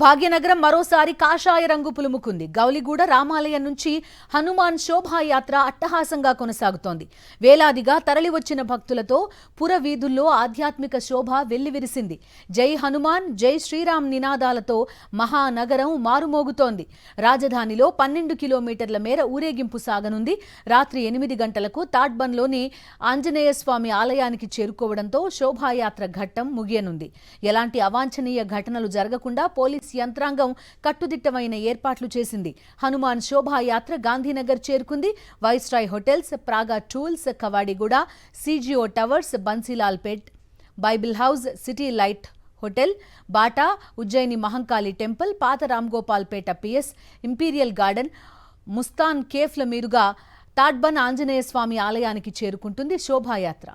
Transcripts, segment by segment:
భాగ్యనగరం మరోసారి కాషాయ రంగు పులుముకుంది. గౌలిగూడ రామాలయం నుంచి హనుమాన్ శోభాయాత్ర అట్టహాసంగా కొనసాగుతోంది. వేలాదిగా తరలివచ్చిన భక్తులతో పుర వీధుల్లో ఆధ్యాత్మిక శోభ వెల్లివిరిసింది. జై హనుమాన్, జై శ్రీరామ్ నినాదాలతో మహానగరం మారుమోగుతోంది. రాజధానిలో 12 కిలోమీటర్ల మేర ఊరేగింపు సాగనుంది. రాత్రి 8 గంటలకు తాడ్బన్లోని ఆంజనేయ స్వామి ఆలయానికి చేరుకోవడంతో శోభాయాత్ర ఘట్టం ముగియనుంది. ఎలాంటి అవాంఛనీయ ఘటనలు జరగకుండా పోలీసు యంత్రాంగం కట్టుదిట్టమైన ఏర్పాట్లు చేసింది. హనుమాన్ శోభాయాత్ర గాంధీనగర్ చేరుకుంది. Viceroy hotels, Praga tools, Kavadiguda, CGO towers, Bansilalpet, Bible house, city light hotel, Bata, Ujjaini Mahankali temple, పాత Ramgopalpet PS, imperial garden, Mustan కేఫ్ల మీదుగా తాడ్బన్ ఆంజనేయ స్వామి ఆలయానికి చేరుకుంటుంది శోభాయాత్ర.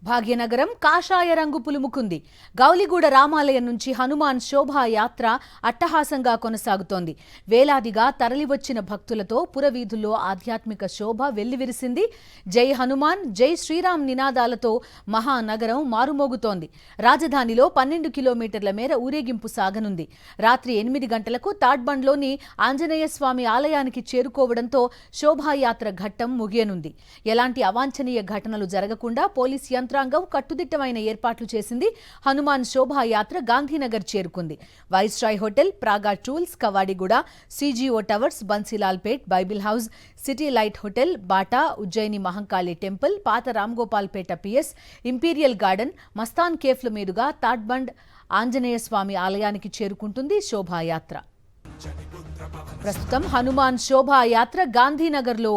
భాగ్యనగరం కాషాయ రంగు పులుముకుంది. గౌలిగూడ రామాలయం నుంచి హనుమాన్ శోభాయాత్ర అట్టహాసంగా కొనసాగుతోంది. వేలాదిగా తరలివచ్చిన భక్తులతో పురవీధుల్లో ఆధ్యాత్మిక శోభ వెల్లివిరిసింది. జై హనుమాన్, జై శ్రీరామ్ నినాదాలతో మహానగరం మారుమోగుతోంది. రాజధానిలో 12 కిలోమీటర్ల మేర ఊరేగింపు సాగనుంది. రాత్రి 8 గంటలకు తాడ్బండ్లోని ఆంజనేయ స్వామి ఆలయానికి చేరుకోవడంతో శోభాయాత్ర ఘట్టం ముగియనుంది. ఎలాంటి అవాంఛనీయ ఘటనలు జరగకుండా పోలీసు యంత్రాంగం కట్టుదిట్టమైన ఏర్పాట్లు చేసింది. హనుమాన్ శోభాయాత్ర గాంధీనగర్ చేరుకుంది. Viceroy hotel, Praga tools, Kavadiguda, CGO towers, Bansilalpet, Bible house, city light hotel, Bata, Ujjaini Mahankali temple, పాత Ramgopalpet PS, imperial garden, Mastan కేఫ్ల మీదుగా తాడ్బండ్ ఆంజనేయ స్వామి ఆలయానికి చేరుకుంటుంది శోభాయాత్ర. ప్రస్తుతం హనుమాన్ శోభాయాత్ర గాంధీనగర్లో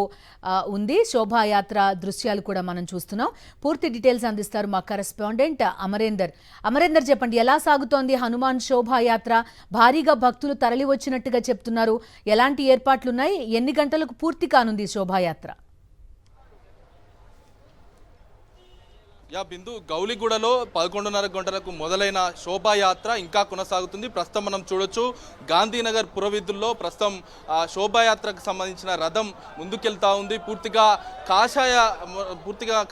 ఉంది. శోభాయాత్ర దృశ్యాలు కూడా మనం చూస్తున్నాం. పూర్తి డీటెయిల్స్ అందిస్తారు మా కరెస్పాండెంట్ అమరేందర్. అమరేందర్, చెప్పండి, ఎలా సాగుతోంది హనుమాన్ శోభాయాత్ర? భారీగా భక్తులు తరలి వచ్చినట్టుగా చెప్తున్నారు. ఎలాంటి ఏర్పాట్లున్నాయి? ఎన్ని గంటలకు పూర్తి కానుంది శోభాయాత్ర? బిందు, గౌలిగూడలో 11:30 గంటలకు మొదలైన శోభాయాత్ర ఇంకా కొనసాగుతుంది. ప్రస్తుతం మనం చూడొచ్చు గాంధీనగర్ పురవీధుల్లో ప్రస్తుతం శోభాయాత్రకు సంబంధించిన రథం ముందుకెళ్తా ఉంది. పూర్తిగా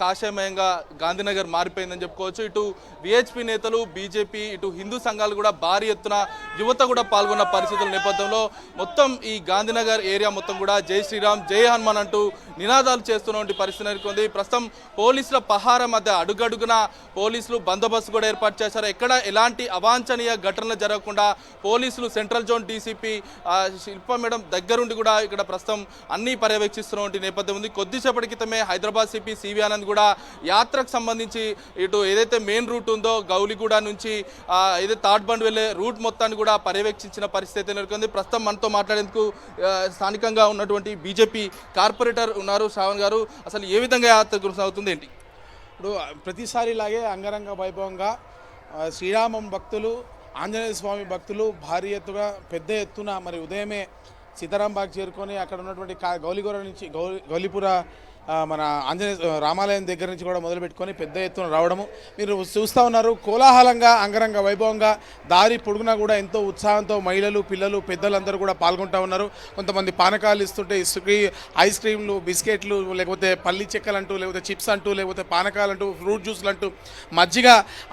కాషాయమయంగా గాంధీనగర్ మారిపోయిందని చెప్పుకోవచ్చు. ఇటు విహెచ్పి నేతలు, బీజేపీ, ఇటు హిందూ సంఘాలు కూడా భారీ ఎత్తున యువత కూడా పాల్గొన్న పరిస్థితుల నేపథ్యంలో మొత్తం ఈ గాంధీనగర్ ఏరియా మొత్తం కూడా జై శ్రీరామ్, జై హనుమాన్ అంటూ నినాదాలు చేస్తున్నటువంటి పరిస్థితి నెలకొంది. ప్రస్తుతం పోలీసుల పహార మధ్య అడుగడుగున పోలీసులు బందోబస్తు కూడా ఏర్పాటు చేశారు. ఎక్కడ ఎలాంటి అవాంఛనీయ ఘటనలు జరగకుండా పోలీసులు సెంట్రల్ జోన్ డీసీపీ శిల్ప మేడం దగ్గరుండి కూడా ఇక్కడ ప్రస్తుతం అన్ని పర్యవేక్షిస్తున్నటువంటి నేపథ్యం ఉంది. కొద్దిసేపటి క్రితమే హైదరాబాద్ సిపి సివి ఆనంద్ కూడా యాత్రకు సంబంధించి ఇటు ఏదైతే మెయిన్ రూట్ ఉందో గౌలిగూడ నుంచి ఏదైతే తాడ్బండ్ వెళ్లే రూట్ మొత్తాన్ని కూడా పర్యవేక్షించిన పరిస్థితి నెలకొంది. ప్రస్తుతం మనతో మాట్లాడేందుకు స్థానికంగా ఉన్నటువంటి బీజేపీ కార్పొరేటర్ ఉన్నారు. శ్రావణ్ గారు, అసలు ఏ విధంగా యాత్ర కొనసాగుతుంది ఏంటి? ఇప్పుడు ప్రతిసారి ఇలాగే అంగరంగ వైభవంగా శ్రీరామం భక్తులు, ఆంజనేయ స్వామి భక్తులు భారీ ఎత్తుగా పెద్ద ఎత్తున మరి ఉదయమే సీతారాంబాగ్ చేరుకొని అక్కడ ఉన్నటువంటి గౌలిగూడ నుంచి గౌలిపుర మన ఆంజనేయ రామాలయం దగ్గర నుంచి కూడా మొదలుపెట్టుకొని పెద్ద ఎత్తున రావడము మీరు చూస్తూ ఉన్నారు. కోలాహలంగా అంగరంగ వైభవంగా దారి పొడుగునా కూడా ఎంతో ఉత్సాహంతో మహిళలు, పిల్లలు, పెద్దలందరూ కూడా పాల్గొంటూ ఉన్నారు. కొంతమంది పానకాలు ఇస్తుంటే ఐస్ క్రీమ్లు, బిస్కెట్లు, లేకపోతే పల్లి చెక్కలు అంటూ, లేకపోతే చిప్స్ అంటూ, లేకపోతే పానకాలు అంటూ, ఫ్రూట్ జ్యూస్లు అంటూ, మజ్జిగ,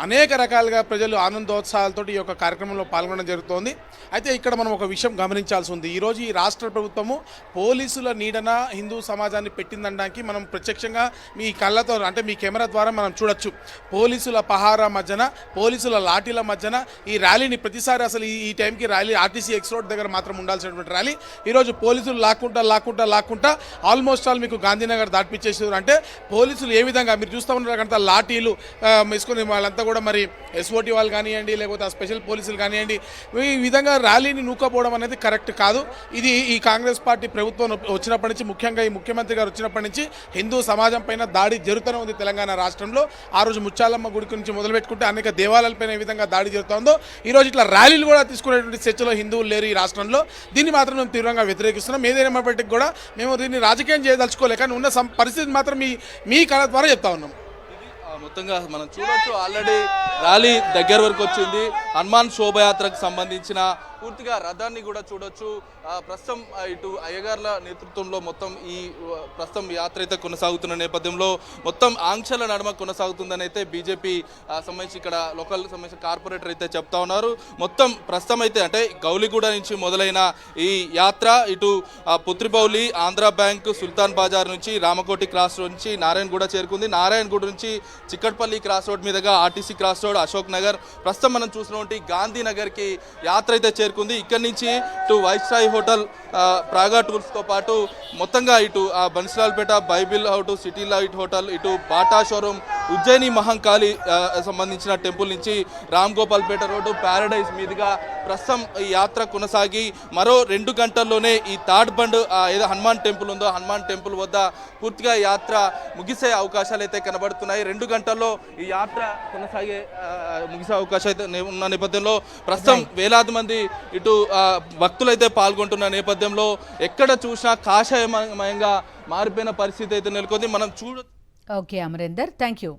అనేక రకాలుగా ప్రజలు ఆనందోత్సాహాలతో ఈ యొక్క కార్యక్రమంలో పాల్గొనడం జరుగుతోంది. అయితే ఇక్కడ మనం ఒక విషయం గమనించాల్సి ఉంది. ఈరోజు ఈ రాష్ట్ర ప్రభుత్వము పోలీసుల నీడన హిందూ సమాజాన్ని పెట్టిందనడానికి మనం ప్రత్యక్షంగా మీ కళ్ళతో, అంటే మీ కెమెరా ద్వారా మనం చూడొచ్చు. పోలీసుల పహారా మధ్యన, పోలీసుల లాఠీల మధ్యన ఈ ర్యాలీని ప్రతిసారి అసలు ఈ టైంకి ర్యాలీ ఆర్టీసీ ఎక్స్ రోడ్ దగ్గర మాత్రం ఉండాల్సినటువంటి ర్యాలీ ఈరోజు పోలీసులు లాక్కుంటా ఆల్మోస్ట్ ఆల్ మీకు గాంధీనగర్ దాటిపించేసారు. అంటే పోలీసులు ఏ విధంగా మీరు చూస్తూ ఉన్నారంతా లాఠీలు వేసుకొని వాళ్ళంతా కూడా మరి ఎస్ఓటీ వాళ్ళు కానివ్వండి, లేకపోతే స్పెషల్ పోలీసులు కానివ్వండి, ఈ విధంగా ర్యాలీని నూకపోవడం అనేది కరెక్ట్ కాదు. ఇది ఈ కాంగ్రెస్ పార్టీ ప్రభుత్వం వచ్చినప్పటి నుంచి, ముఖ్యంగా ఈ ముఖ్యమంత్రి గారు వచ్చినప్పటి నుంచి హిందూ సమాజం పైన దాడి జరుగుతూనే ఉంది తెలంగాణ రాష్ట్రంలో. ఆ రోజు ముత్యాలమ్మ గుడి నుంచి మొదలుపెట్టుకుంటే అనేక దేవాలయాలపైన ఏ విధంగా దాడి జరుగుతుందో ఈరోజు ఇట్లా ర్యాలీలు కూడా తీసుకునేటువంటి చర్చలో హిందువులు లేరు ఈ రాష్ట్రంలో. దీన్ని మాత్రం మేము తీవ్రంగా వ్యతిరేకిస్తున్నాం. ఏదైనప్పటికీ కూడా మేము దీన్ని రాజకీయం చేయదలుచుకోలేక ఉన్న పరిస్థితి మాత్రం మీ కళ ద్వారా చెప్తా ఉన్నాం. మొత్తంగా మనం చూడొచ్చు, ఆల్రెడీ ర్యాలీ దగ్గర వరకు వచ్చింది. హనుమాన్ శోభయాత్రకు సంబంధించిన పూర్తిగా రథాన్ని కూడా చూడొచ్చు. ప్రస్తుతం ఇటు అయ్యగార్ల నేతృత్వంలో మొత్తం ఈ ప్రస్తుతం యాత్ర అయితే కొనసాగుతున్న నేపథ్యంలో మొత్తం ఆంక్షల నడుమ కొనసాగుతుందని అయితే బీజేపీ సంబంధించి ఇక్కడ లోకల్ సంబంధించిన కార్పొరేటర్ అయితే చెప్తా ఉన్నారు. మొత్తం ప్రస్తుతం అయితే అంటే గౌలిగూడ నుంచి మొదలైన ఈ యాత్ర ఇటు పుత్రిపౌలి, ఆంధ్ర బ్యాంక్, సుల్తాన్ బాజార్ నుంచి రామకోటి క్రాస్ రోడ్ నుంచి నారాయణగూడ చేరుకుంది. నారాయణగూడ నుంచి చిక్కట్పల్లి క్రాస్ రోడ్ మీదుగా RTC cross road, Ashok Nagar, ప్రస్తుతం మనం చూసినటువంటి గాంధీనగర్కి యాత్ర అయితే చేరుకుంది. ఇక్కడి నుంచి ఇటు వైస్రాయ్ హోటల్, ప్రాగా టూర్స్తో పాటు మొత్తంగా ఇటు Bansilalpet, Bible house, city light hotel, ఇటు బాటా షోరూమ్, ఉజ్జయిని మహంకాళి సంబంధించిన టెంపుల్ నుంచి రామ్ గోపాల్పేట రోడ్డు, ప్యారడైజ్ మీదుగా ప్రస్తుతం ఈ యాత్ర కొనసాగి మరో 2 గంటల్లోనే ఈ థర్డ్ బండ్ ఏదో హనుమాన్ టెంపుల్ ఉందో హనుమాన్ టెంపుల్ వద్ద పూర్తిగా యాత్ర ముగిసే అవకాశాలు అయితే కనబడుతున్నాయి. 2 గంటల్లో ఈ యాత్ర ముగిసే అవకాశం అయితే ఉన్న నేపథ్యంలో ప్రస్తుతం వేలాది మంది ఇటు భక్తులైతే పాల్గొంటున్న నేపథ్యంలో ఎక్కడ చూసినా కాషాయమయంగా మారిపోయిన పరిస్థితి అయితే నెలకొంది. మనం ఓకే అమరేందర్, థ్యాంక్ యూ.